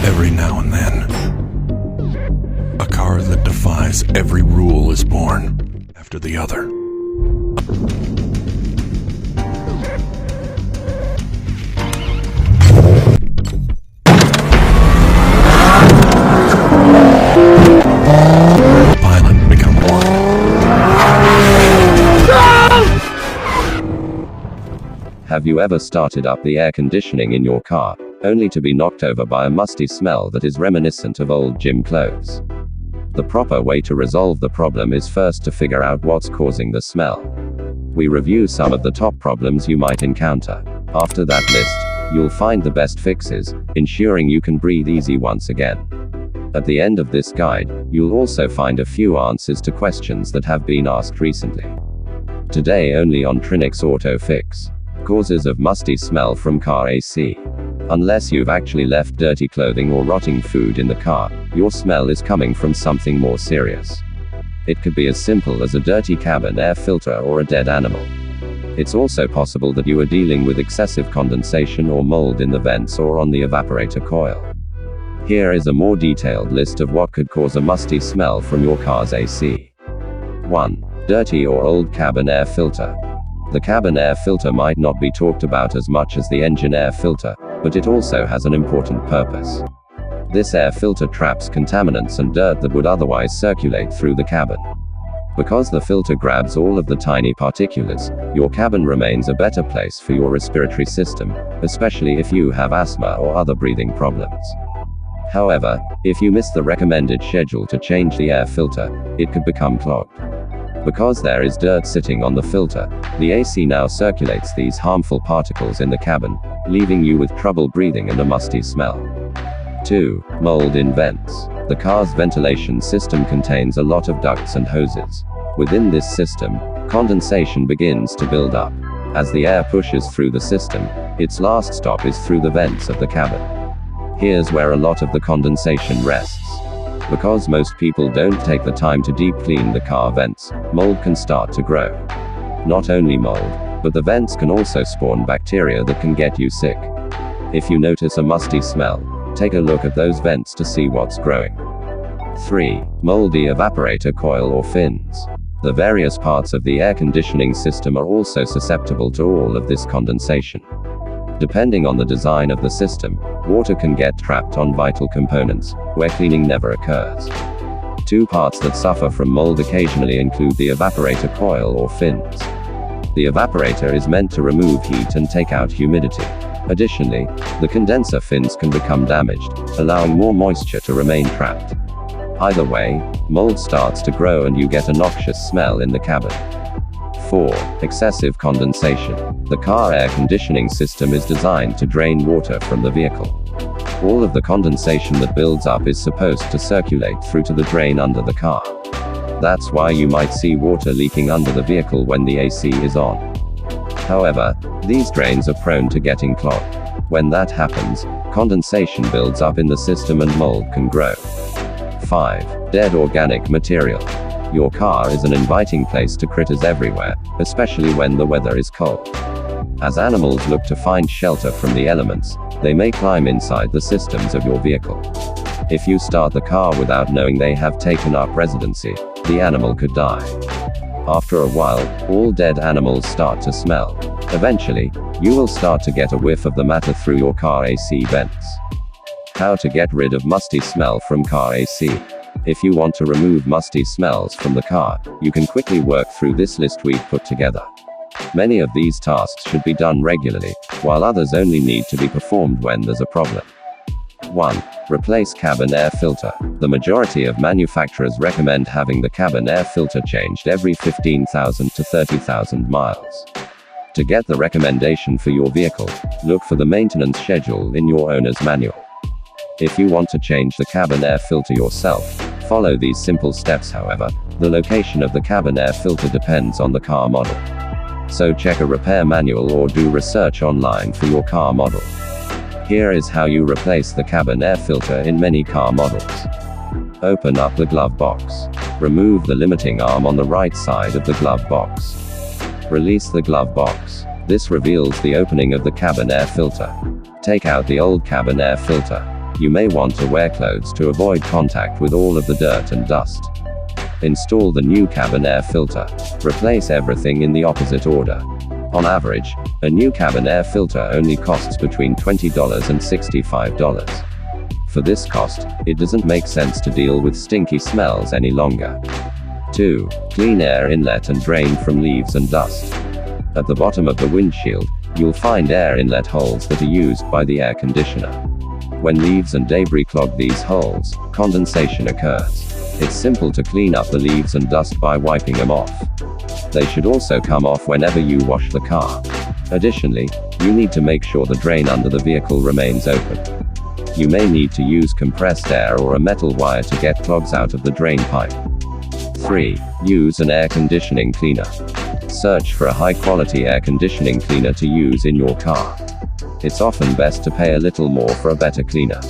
Every now and then, a car that defies every rule is born after the other. The pilot become one. Have you ever started up the air conditioning in your car, only to be knocked over by a musty smell that is reminiscent of old gym clothes? The proper way to resolve the problem is first to figure out what's causing the smell. We review some of the top problems you might encounter. After that list, you'll find the best fixes, ensuring you can breathe easy once again. At the end of this guide, you'll also find a few answers to questions that have been asked recently. Today only on Trinix Auto Fix. Causes of musty smell from car AC. Unless you've actually left dirty clothing or rotting food in the car, your smell is coming from something more serious. It could be as simple as a dirty cabin air filter or a dead animal. It's also possible that you are dealing with excessive condensation or mold in the vents or on the evaporator coil. Here is a more detailed list of what could cause a musty smell from your car's AC. 1. Dirty or old cabin air filter. The cabin air filter might not be talked about as much as the engine air filter, but it also has an important purpose. This air filter traps contaminants and dirt that would otherwise circulate through the cabin. Because the filter grabs all of the tiny particulates, your cabin remains a better place for your respiratory system, especially if you have asthma or other breathing problems. However, if you miss the recommended schedule to change the air filter, it could become clogged. Because there is dirt sitting on the filter, the AC now circulates these harmful particles in the cabin, leaving you with trouble breathing and a musty smell. 2. Mold in vents. The car's ventilation system contains a lot of ducts and hoses. Within this system, condensation begins to build up. As the air pushes through the system, its last stop is through the vents of the cabin. Here's where a lot of the condensation rests. Because most people don't take the time to deep clean the car vents, mold can start to grow. Not only mold, but the vents can also spawn bacteria that can get you sick. If you notice a musty smell, take a look at those vents to see what's growing. 3. Moldy evaporator coil or fins. The various parts of the air conditioning system are also susceptible to all of this condensation. Depending on the design of the system, water can get trapped on vital components, where cleaning never occurs. 2 parts that suffer from mold occasionally include the evaporator coil or fins. The evaporator is meant to remove heat and take out humidity. Additionally, the condenser fins can become damaged, allowing more moisture to remain trapped. Either way, mold starts to grow and you get a noxious smell in the cabin. 4. Excessive condensation. The car air conditioning system is designed to drain water from the vehicle. All of the condensation that builds up is supposed to circulate through to the drain under the car. That's why you might see water leaking under the vehicle when the AC is on. However, these drains are prone to getting clogged. When that happens, condensation builds up in the system and mold can grow. 5. Dead organic material. Your car is an inviting place to critters everywhere, especially when the weather is cold. As animals look to find shelter from the elements, they may climb inside the systems of your vehicle. If you start the car without knowing they have taken up residency, the animal could die. After a while, all dead animals start to smell. Eventually, you will start to get a whiff of the matter through your car AC vents. How to get rid of musty smell from car AC. If you want to remove musty smells from the car, you can quickly work through this list we've put together. Many of these tasks should be done regularly, while others only need to be performed when there's a problem. 1. Replace cabin air filter. The majority of manufacturers recommend having the cabin air filter changed every 15,000 to 30,000 miles. To get the recommendation for your vehicle, look for the maintenance schedule in your owner's manual. If you want to change the cabin air filter yourself, follow these simple steps. However, the location of the cabin air filter depends on the car model. So check a repair manual or do research online for your car model. Here is how you replace the cabin air filter in many car models. Open up the glove box. Remove the limiting arm on the right side of the glove box. Release the glove box. This reveals the opening of the cabin air filter. Take out the old cabin air filter. You may want to wear clothes to avoid contact with all of the dirt and dust. Install the new cabin air filter. Replace everything in the opposite order. On average, a new cabin air filter only costs between $20 and $65. For this cost, it doesn't make sense to deal with stinky smells any longer. 2. Clean air inlet and drain from leaves and dust. At the bottom of the windshield, you'll find air inlet holes that are used by the air conditioner. When leaves and debris clog these holes, condensation occurs. It's simple to clean up the leaves and dust by wiping them off. They should also come off whenever you wash the car. Additionally, you need to make sure the drain under the vehicle remains open. You may need to use compressed air or a metal wire to get clogs out of the drain pipe. 3. Use an air conditioning cleaner. Search for a high-quality air conditioning cleaner to use in your car. It's often best to pay a little more for a better cleaner.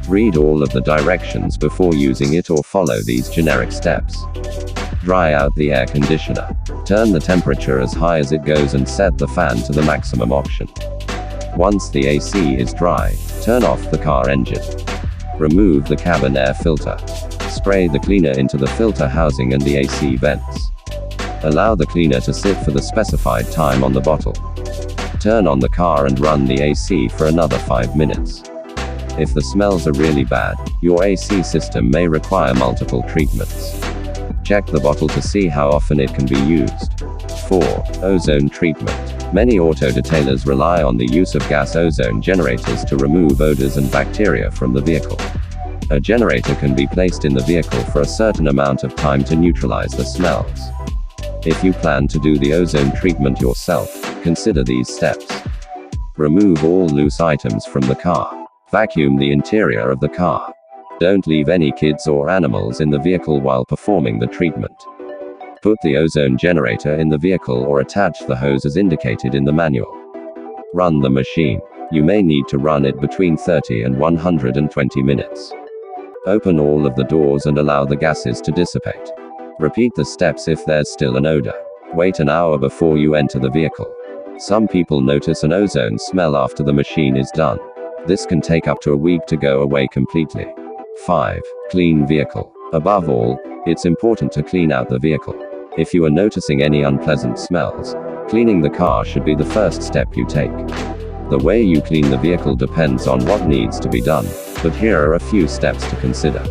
Read all of the directions before using it or follow these generic steps. Dry out the air conditioner. Turn the temperature as high as it goes and set the fan to the maximum option. Once the AC is dry, turn off the car engine. Remove the cabin air filter. Spray the cleaner into the filter housing and the AC vents. Allow the cleaner to sit for the specified time on the bottle. Turn on the car and run the AC for another 5 minutes. If the smells are really bad, your AC system may require multiple treatments. Check the bottle to see how often it can be used. 4. Ozone treatment. Many auto detailers rely on the use of gas ozone generators to remove odors and bacteria from the vehicle. A generator can be placed in the vehicle for a certain amount of time to neutralize the smells. If you plan to do the ozone treatment yourself, consider these steps. Remove all loose items from the car. Vacuum the interior of the car. Don't leave any kids or animals in the vehicle while performing the treatment. Put the ozone generator in the vehicle or attach the hose as indicated in the manual. Run the machine. You may need to run it between 30 and 120 minutes. Open all of the doors and allow the gases to dissipate. Repeat the steps if there's still an odor. Wait an hour before you enter the vehicle. Some people notice an ozone smell after the machine is done. This can take up to a week to go away completely. 5. Clean vehicle. Above all, it's important to clean out the vehicle. If you are noticing any unpleasant smells, cleaning the car should be the first step you take. The way you clean the vehicle depends on what needs to be done, but here are a few steps to consider.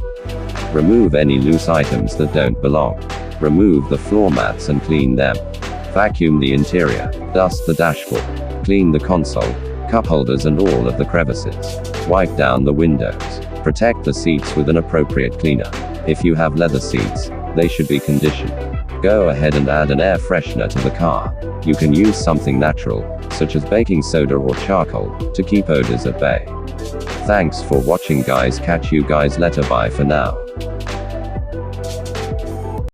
Remove any loose items that don't belong. Remove the floor mats and clean them. Vacuum the interior. Dust the dashboard. Clean the console, cup holders and all of the crevices. Wipe down the windows. Protect the seats with an appropriate cleaner. If you have leather seats, they should be conditioned. Go ahead and add an air freshener to the car. You can use something natural, such as baking soda or charcoal, to keep odors at bay. Thanks for watching guys, catch you guys later, bye for now.